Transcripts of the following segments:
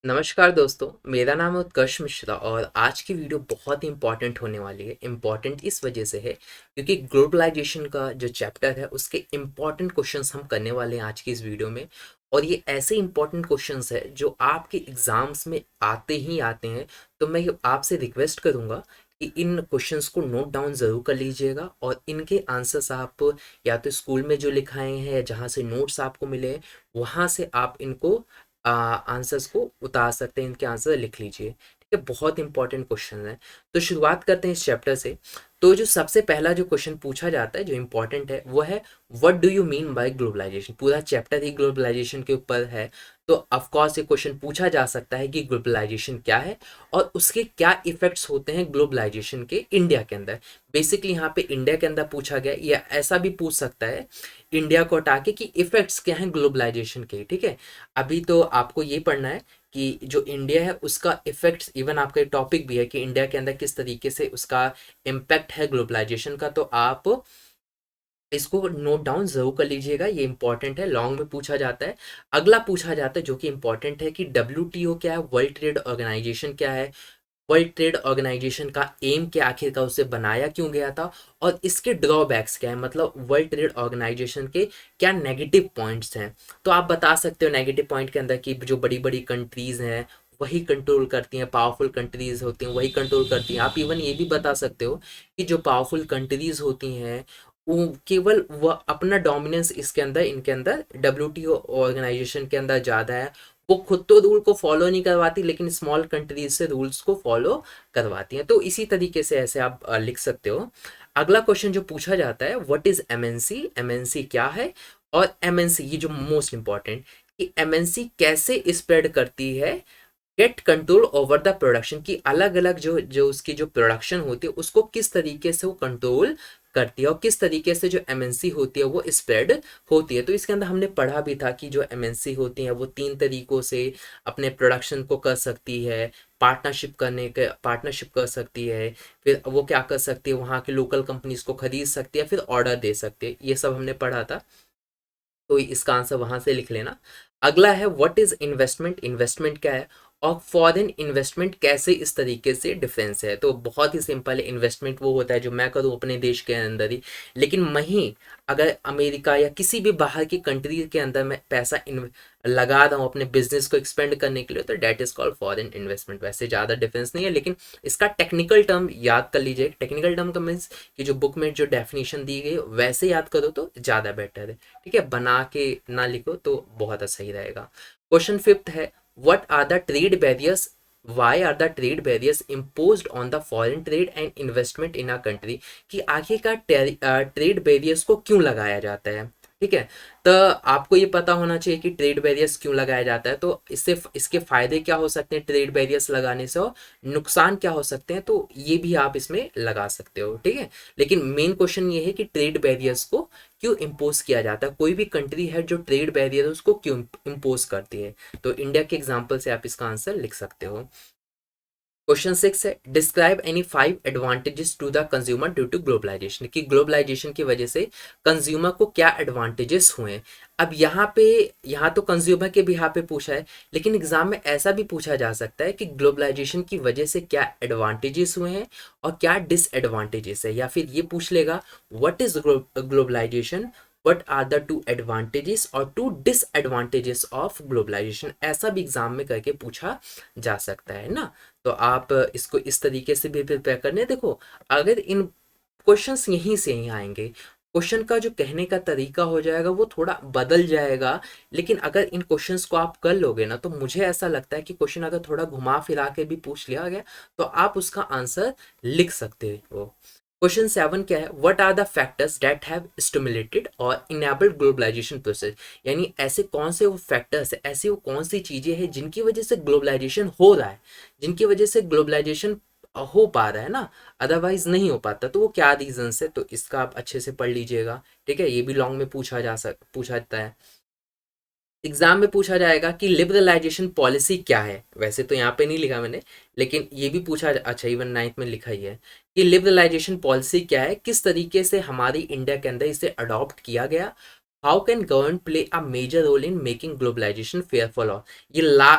नमस्कार दोस्तों, मेरा नाम है उत्कर्ष मिश्रा और आज की वीडियो बहुत ही इम्पॉर्टेंट होने वाली है। इम्पॉर्टेंट इस वजह से है क्योंकि ग्लोबलाइजेशन का जो चैप्टर है उसके इम्पॉर्टेंट क्वेश्चंस हम करने वाले हैं आज की इस वीडियो में। और ये ऐसे इम्पॉर्टेंट क्वेश्चंस है जो आपके एग्जाम्स में आते ही आते हैं। तो मैं आपसे रिक्वेस्ट करूंगा कि इन क्वेश्चंस को नोट डाउन ज़रूर कर लीजिएगा और इनके आंसर्स आप या तो स्कूल में जो लिखाए हैं या जहाँ से नोट्स आपको मिले हैं वहाँ से आप इनको आंसर्स को उतार सकते हैं, इनके आंसर लिख लीजिए। ठीक है, बहुत इंपॉर्टेंट क्वेश्चन है। तो शुरुआत करते हैं इस चैप्टर से। तो जो सबसे पहला जो क्वेश्चन पूछा जाता है जो इम्पोर्टेंट है वो है what do you mean by globalisation. पूरा चैप्टर ही ग्लोबलाइजेशन के ऊपर है। तो ऑफ कोर्स ये क्वेश्चन पूछा जा सकता है कि ग्लोबलाइजेशन क्या है और उसके क्या इफेक्ट्स होते हैं ग्लोबलाइजेशन के इंडिया के अंदर। बेसिकली यहाँ पे इंडिया के अंदर पूछा गया, या ऐसा भी पूछ सकता है इंडिया को हटा के कि इफेक्ट्स क्या हैं ग्लोबलाइजेशन के। ठीक है, अभी तो आपको ये पढ़ना है कि जो इंडिया है उसका इफेक्ट्स, इवन आपका टॉपिक भी है कि इंडिया के अंदर किस तरीके से उसका इम्पैक्ट है ग्लोबलाइजेशन का। तो आप इसको नोट डाउन जरूर कर लीजिएगा, ये इंपॉर्टेंट है, लॉन्ग में पूछा जाता है। अगला पूछा जाता है जो कि इंपॉर्टेंट है कि डब्ल्यूटीओ क्या है, वर्ल्ड ट्रेड ऑर्गेनाइजेशन क्या है, वर्ल्ड ट्रेड ऑर्गेनाइजेशन का एम क्या, आखिर का उसे बनाया क्यों गया था और इसके ड्रॉबैक्स क्या है, मतलब वर्ल्ड ट्रेड ऑर्गेनाइजेशन के क्या नेगेटिव पॉइंट्स हैं। तो आप बता सकते हो नेगेटिव पॉइंट के अंदर कि जो बड़ी बड़ी कंट्रीज हैं वही कंट्रोल करती हैं, पावरफुल कंट्रीज होती हैं वही कंट्रोल करती हैं। आप इवन ये भी बता सकते हो कि जो पावरफुल कंट्रीज होती हैं वो केवल वह अपना डोमिनेंस इसके अंदर, इनके अंदर डब्ल्यूटीओ ऑर्गेनाइजेशन के अंदर ज़्यादा है। वो खुद तो रूल को फॉलो नहीं करवाती लेकिन स्मॉल कंट्रीज से रूल्स को फॉलो करवाती हैं। तो इसी तरीके से ऐसे आप लिख सकते हो। अगला क्वेश्चन जो पूछा जाता है व्हाट इज एमएनसी, एमएनसी क्या है, और एमएनसी ये जो मोस्ट इंपॉर्टेंट कि एमएनसी कैसे स्प्रेड करती है gate control over the production, की अलग अलग जो जो उसकी जो प्रोडक्शन होती है उसको किस तरीके से वो कंट्रोल करती है और किस तरीके से जो एमएनसी होती है वो स्प्रेड होती है। तो इसके अंदर हमने पढ़ा भी था कि जो एमएनसी होती है वो तीन तरीकों से अपने प्रोडक्शन को कर सकती है। पार्टनरशिप कर सकती है, फिर वो क्या कर सकती है वहाँ के लोकल कंपनीज को खरीद सकती है, फिर ऑर्डर दे सकती है। ये सब हमने पढ़ा था, तो इसका आंसर वहां से लिख लेना। अगला है व्हाट इज इन्वेस्टमेंट, इन्वेस्टमेंट क्या है और फॉरेन इन्वेस्टमेंट कैसे इस तरीके से डिफरेंस है। तो बहुत ही सिंपल है, इन्वेस्टमेंट वो होता है जो मैं करूँ अपने देश के अंदर ही, लेकिन वहीं अगर अमेरिका या किसी भी बाहर की कंट्री के अंदर मैं पैसा लगा रहा हूँ अपने बिजनेस को एक्सपेंड करने के लिए, तो that is called foreign investment. वैसे ज़्यादा डिफरेंस नहीं है, लेकिन इसका टेक्निकल टर्म याद कर लीजिए। टेक्निकल टर्म का मीन्स कि जो बुक में जो डेफिनेशन दी गई वैसे याद करो तो ज़्यादा बेटर है। ठीक है, बना के ना लिखो तो बहुत सही रहेगा। क्वेश्चन फिफ्थ है what are the trade barriers, why are the trade barriers imposed on the foreign trade and investment in a country, कि आखिरकार ट्रेड बैरियर्स को क्यों लगाया जाता है। ठीक है, तो आपको ये पता होना चाहिए कि ट्रेड बैरियर्स क्यों लगाया जाता है। तो इससे इसके फायदे क्या हो सकते हैं ट्रेड बैरियर्स लगाने से, और नुकसान क्या हो सकते हैं, तो ये भी आप इसमें लगा सकते हो। ठीक है, लेकिन मेन क्वेश्चन ये है कि ट्रेड बैरियर्स को क्यों इम्पोज किया जाता है, कोई भी कंट्री है जो ट्रेड बैरियर है उसको क्यों इम्पोज करती है। तो इंडिया के एग्जाम्पल से आप इसका आंसर लिख सकते हो। क्वेश्चन सिक्स है describe any five advantages to the consumer due to globalisation, कि ग्लोबलाइजेशन की वजह से कंज्यूमर को क्या एडवांटेजेस हुए हैं। अब यहाँ तो कंज्यूमर के भी यहाँ पे पूछा है, लेकिन एग्जाम में ऐसा भी पूछा जा सकता है कि ग्लोबलाइजेशन की वजह से क्या एडवांटेजेस हुए हैं और क्या डिसएडवांटेजेस है, या फिर ये पूछ लेगा what is globalisation, what are the two advantages और टू डिसएडवांटेजेस ऑफ ग्लोबलाइजेशन। ऐसा भी एग्जाम में करके पूछा जा सकता है ना। तो आप इसको इस तरीके से भी प्रिपेयर करने, देखो अगर इन क्वेश्चंस यहीं से ही आएंगे, क्वेश्चन का जो कहने का तरीका हो जाएगा वो थोड़ा बदल जाएगा, लेकिन अगर इन क्वेश्चंस को आप कर लोगे ना तो मुझे ऐसा लगता है कि क्वेश्चन अगर थोड़ा घुमा फिरा के भी पूछ लिया गया तो आप उसका आंसर लिख सकते हो। क्वेश्चन सेवन क्या है what are the factors that have stimulated और इनेबल्ड ग्लोबलाइजेशन प्रोसेस, यानी ऐसे कौन से वो फैक्टर्स है, ऐसी वो कौन सी चीजें हैं जिनकी वजह से ग्लोबलाइजेशन हो रहा है, जिनकी वजह से ग्लोबलाइजेशन हो पा रहा है ना, अदरवाइज नहीं हो पाता। तो वो क्या रीजंस है, तो इसका आप अच्छे से पढ़ लीजिएगा। ठीक है, ये भी लॉन्ग में पूछा जाता है। एग्जाम में पूछा जाएगा कि लिबरलाइजेशन पॉलिसी क्या है, वैसे तो यहाँ पे नहीं लिखा मैंने, लेकिन ये भी पूछा, अच्छा इवन नाइन्थ में लिखा ही है कि लिबरलाइजेशन पॉलिसी क्या है, किस तरीके से हमारी इंडिया के अंदर इसे अडॉप्ट किया गया how can government play a major role in making globalisation fair for all.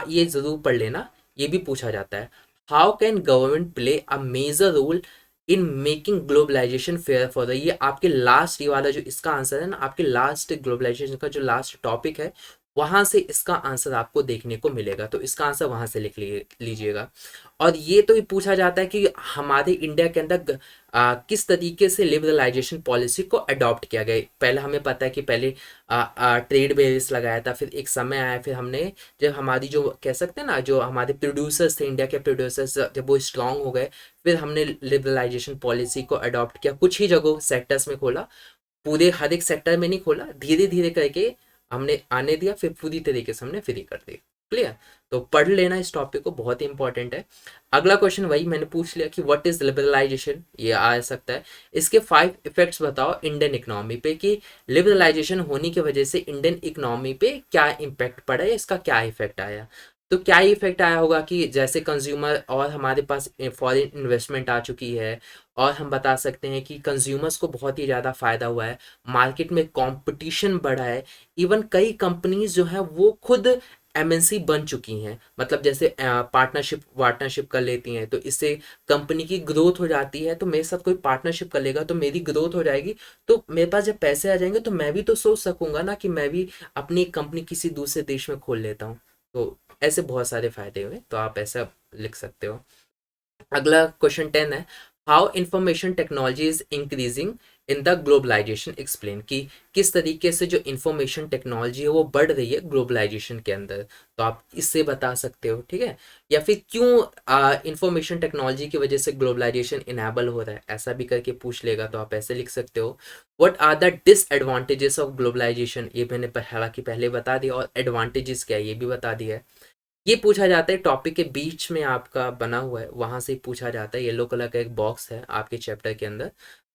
ये जरूर पढ़ लेना, ये भी पूछा जाता है। How can government play a major role in making globalisation fair for all, ये आपके लास्ट, ये वाला जो इसका आंसर है ना, आपके लास्ट ग्लोबलाइजेशन का जो लास्ट टॉपिक है, वहां से इसका आंसर आपको देखने को मिलेगा, तो इसका आंसर वहां से लीजिएगा। और ये तो ये पूछा जाता है कि हमारे इंडिया के अंदर किस तरीके से लिबरलाइजेशन पॉलिसी को अडॉप्ट किया गया। पहले हमें पता है कि पहले ट्रेड बैरियर्स लगाया था, फिर एक समय आया, फिर हमने जब हमारी जो कह सकते हैं ना, जो हमारे प्रोड्यूसर्स थे, इंडिया के प्रोड्यूसर्स जब वो स्ट्रांग हो गए, फिर हमने लिबरलाइजेशन पॉलिसी को अडॉप्ट किया, कुछ ही जगहों सेक्टर्स में खोला, पूरे हर एक सेक्टर में नहीं खोला, धीरे धीरे करके हमने आने दिया, फिर पूरी तरीके से हमने फ्री कर दिया। क्लियर, तो पढ़ लेना इस टॉपिक को, बहुत ही इंपॉर्टेंट है। अगला क्वेश्चन वही मैंने पूछ लिया कि व्हाट इज लिबरलाइजेशन, ये आ सकता है। इसके 5 इफेक्ट्स बताओ इंडियन इकोनॉमी पे, कि लिबरलाइजेशन होने की वजह से इंडियन इकोनॉमी पे क्या इम्पैक्ट पड़ा है, इसका क्या इफेक्ट आया। तो क्या इफेक्ट आया होगा कि जैसे कंज्यूमर और हमारे पास फॉरेन इन्वेस्टमेंट आ चुकी है, और हम बता सकते हैं कि कंज्यूमर्स को बहुत ही ज़्यादा फ़ायदा हुआ है, मार्केट में कंपटीशन बढ़ा है, इवन कई कंपनीज जो हैं वो खुद एमएनसी बन चुकी हैं, मतलब जैसे पार्टनरशिप वार्टनरशिप कर लेती हैं, तो इससे कंपनी की ग्रोथ हो जाती है। तो मेरे साथ कोई पार्टनरशिप कर लेगा तो मेरी ग्रोथ हो जाएगी, तो मेरे पास जब पैसे आ जाएंगे तो मैं भी तो सोच सकूंगा ना कि मैं भी अपनी कंपनी किसी दूसरे देश में खोल लेता हूँ। तो ऐसे बहुत सारे फायदे हुए, तो आप ऐसा लिख सकते हो। अगला क्वेश्चन 10 है, how information technology is increasing in the globalisation explain, कि किस तरीके से जो इंफॉर्मेशन टेक्नोलॉजी है वो बढ़ रही है ग्लोबलाइजेशन के अंदर, तो आप इससे बता सकते हो। ठीक है, या फिर क्यों इंफॉर्मेशन टेक्नोलॉजी की वजह से ग्लोबलाइजेशन इनेबल हो रहा है, ऐसा भी करके पूछ लेगा, तो आप ऐसे लिख सकते हो। What are the disadvantages of globalisation, ये मैंने हालांकि पहले बता दिया, और एडवांटेजेस क्या है ये भी बता दिया है। ये पूछा जाता है, टॉपिक के बीच में आपका बना हुआ है, वहां से पूछा जाता है, येलो कलर का एक बॉक्स है आपके चैप्टर के अंदर,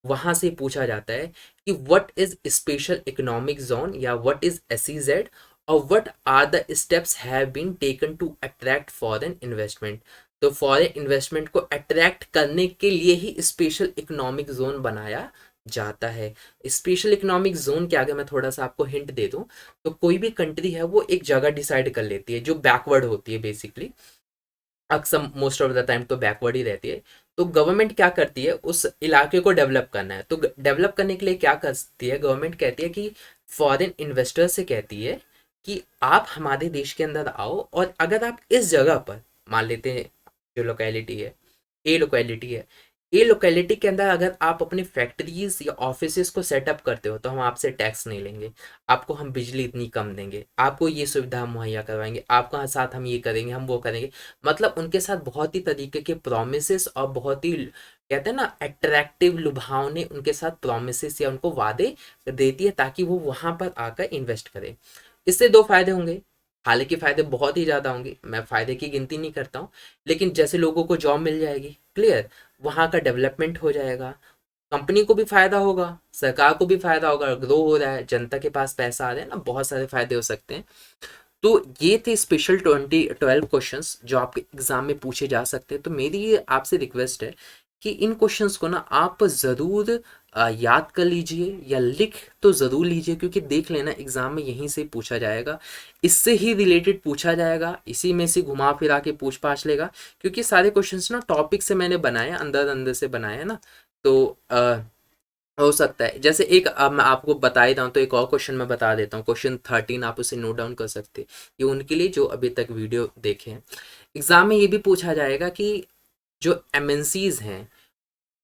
वहां से पूछा जाता है कि what is special economic zone, या व्हाट इज एसईजेड, और what are the steps have been taken to attract foreign investment. तो फॉरेन इन्वेस्टमेंट को अट्रैक्ट करने के लिए ही स्पेशल इकोनॉमिक जोन बनाया जाता है। स्पेशल इकोनॉमिक जोन के आगे मैं थोड़ा सा आपको हिंट दे दूं, तो कोई भी कंट्री है वो एक जगह डिसाइड कर लेती है जो बैकवर्ड होती है बेसिकली, अक्सर मोस्ट ऑफ द टाइम तो बैकवर्ड ही रहती है। तो गवर्नमेंट क्या करती है, उस इलाके को डेवलप करना है, तो डेवलप करने के लिए क्या करती है गवर्नमेंट, कहती है कि फॉरेन इन्वेस्टर से कहती है कि आप हमारे देश के अंदर आओ, और अगर आप इस जगह पर, मान लेते हैं जो लोकेलिटी है, ए लोकेलिटी है, ए लोकेलिटी के अंदर अगर आप अपने फैक्ट्रीज या ऑफिसेज को सेटअप करते हो, तो हम आपसे टैक्स नहीं लेंगे, आपको हम बिजली इतनी कम देंगे, आपको ये सुविधा हम मुहैया करवाएंगे, आपका साथ हम ये करेंगे, हम वो करेंगे। मतलब उनके साथ बहुत ही तरीके के प्रोमिस, और बहुत ही कहते हैं ना अट्रैक्टिव, लुभावने उनके साथ प्रोमिस या उनको वादे देती है, ताकि वो वहां पर आकर इन्वेस्ट करें। इससे 2 फायदे होंगे, हालांकि फायदे बहुत ही ज़्यादा होंगे, मैं फायदे की गिनती नहीं करता हूँ, लेकिन जैसे लोगों को जॉब मिल जाएगी, क्लियर, वहाँ का डेवलपमेंट हो जाएगा, कंपनी को भी फायदा होगा, सरकार को भी फायदा होगा, ग्रो हो रहा है, जनता के पास पैसा आ रहा है ना, बहुत सारे फायदे हो सकते हैं। तो ये थे स्पेशल 12 क्वेश्चंस जो आपके एग्जाम में पूछे जा सकते हैं। तो मेरी ये आपसे रिक्वेस्ट है कि इन क्वेश्चंस को ना आप ज़रूर याद कर लीजिए, या लिख तो ज़रूर लीजिए, क्योंकि देख लेना एग्ज़ाम में यहीं से पूछा जाएगा, इससे ही रिलेटेड पूछा जाएगा, इसी में से घुमा फिरा के पूछ पाछ लेगा, क्योंकि सारे क्वेश्चंस ना टॉपिक से मैंने बनाए, अंदर अंदर से बनाए हैं ना। तो हो सकता है, जैसे एक अब मैं आपको बता ही रहा हूँ, तो एक और क्वेश्चन मैं बता देता हूँ, क्वेश्चन 13, आप उसे नोट डाउन कर सकते हैं, ये उनके लिए जो अभी तक वीडियो देखे हैं। एग्जाम में ये भी पूछा जाएगा कि जो एमएनसीज हैं,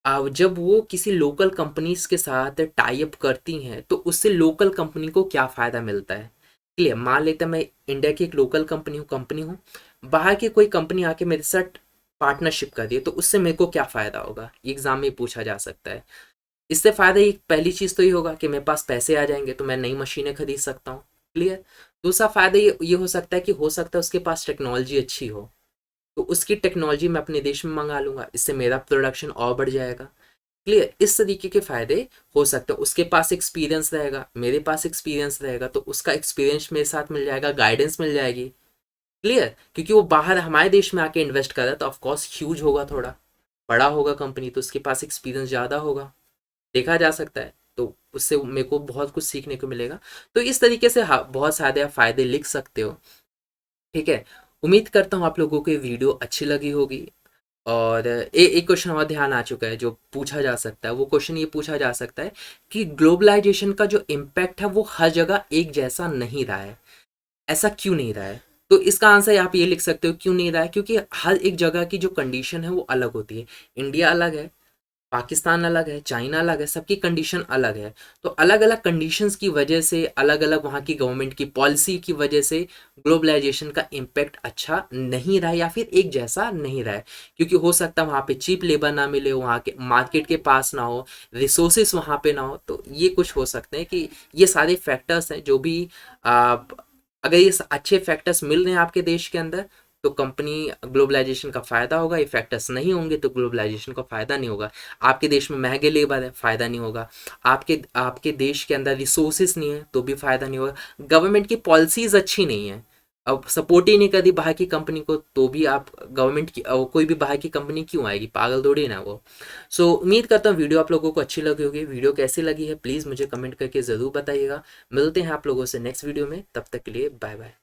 अब जब वो किसी लोकल कंपनीज के साथ टाई अप करती हैं, तो उससे लोकल कंपनी को क्या फ़ायदा मिलता है। क्लियर, मान लेते हैं मैं इंडिया की एक लोकल कंपनी हूँ, बाहर की कोई कंपनी आके मेरे साथ पार्टनरशिप कर रही है, तो उससे मेरे को क्या फ़ायदा होगा, ये एग्जाम में पूछा जा सकता है। इससे फ़ायदा एक पहली चीज़ तो ये होगा कि मेरे पास पैसे आ जाएंगे, तो मैं नई मशीनें खरीद सकता हूँ। क्लियर, दूसरा फ़ायदा ये हो सकता है कि हो सकता है उसके पास टेक्नोलॉजी अच्छी हो, तो उसकी टेक्नोलॉजी मैं अपने देश में मंगा लूंगा, इससे मेरा प्रोडक्शन और बढ़ जाएगा। क्लियर, इस तरीके के फ़ायदे हो सकते हैं। उसके पास एक्सपीरियंस रहेगा, मेरे पास एक्सपीरियंस रहेगा, तो उसका एक्सपीरियंस मेरे साथ मिल जाएगा, गाइडेंस मिल जाएगी। क्लियर, क्योंकि वो बाहर हमारे देश में आके इन्वेस्ट कर रहा है, तो ऑफकोर्स ह्यूज होगा, थोड़ा बड़ा होगा कंपनी, तो उसके पास एक्सपीरियंस ज़्यादा होगा, देखा जा सकता है। तो उससे मेरे को बहुत कुछ सीखने को मिलेगा। तो इस तरीके से बहुत सारे आप फ़ायदे लिख सकते हो। ठीक है, उम्मीद करता हूँ आप लोगों को ये वीडियो अच्छी लगी होगी। और एक क्वेश्चन और ध्यान आ चुका है जो पूछा जा सकता है, वो क्वेश्चन ये पूछा जा सकता है कि ग्लोबलाइजेशन का जो इम्पैक्ट है वो हर जगह एक जैसा नहीं रहा है, ऐसा क्यों नहीं रहा है? तो इसका आंसर आप ये लिख सकते हो क्यों नहीं रहा है, क्योंकि हर एक जगह की जो कंडीशन है वो अलग होती है। इंडिया अलग है, पाकिस्तान अलग है, चाइना अलग है, सबकी कंडीशन अलग है। तो अलग अलग कंडीशंस की वजह से, अलग अलग वहाँ की गवर्नमेंट की पॉलिसी की वजह से ग्लोबलाइजेशन का इम्पैक्ट अच्छा नहीं रहा है या फिर एक जैसा नहीं रहा है। क्योंकि हो सकता है वहाँ पे चीप लेबर ना मिले, वहाँ के मार्केट के पास ना हो, रिसोर्सेस वहाँ पे ना हो, तो ये कुछ हो सकते हैं कि ये सारे फैक्टर्स हैं जो भी आ, अगर ये अच्छे फैक्टर्स मिल रहे हैं आपके देश के अंदर तो कंपनी ग्लोबलाइजेशन का फ़ायदा होगा, ये फैक्टर्स नहीं होंगे तो ग्लोबलाइजेशन का फ़ायदा नहीं होगा। आपके देश में महंगे लेबर है, फ़ायदा नहीं होगा। आपके आपके देश के अंदर रिसोर्सेज नहीं है तो भी फ़ायदा नहीं होगा। गवर्नमेंट की पॉलिसीज़ अच्छी नहीं है, अब सपोर्ट ही नहीं करती बाहर की कंपनी को, तो भी आप गवर्नमेंट की कोई भी बाहर की कंपनी क्यों आएगी, पागल थोड़ी ना वो। सो उम्मीद करता हूँ वीडियो आप लोगों को अच्छी लगी होगी। वीडियो कैसी लगी है प्लीज़ मुझे कमेंट करके ज़रूर बताइएगा। मिलते हैं आप लोगों से नेक्स्ट वीडियो में, तब तक के लिए बाय बाय।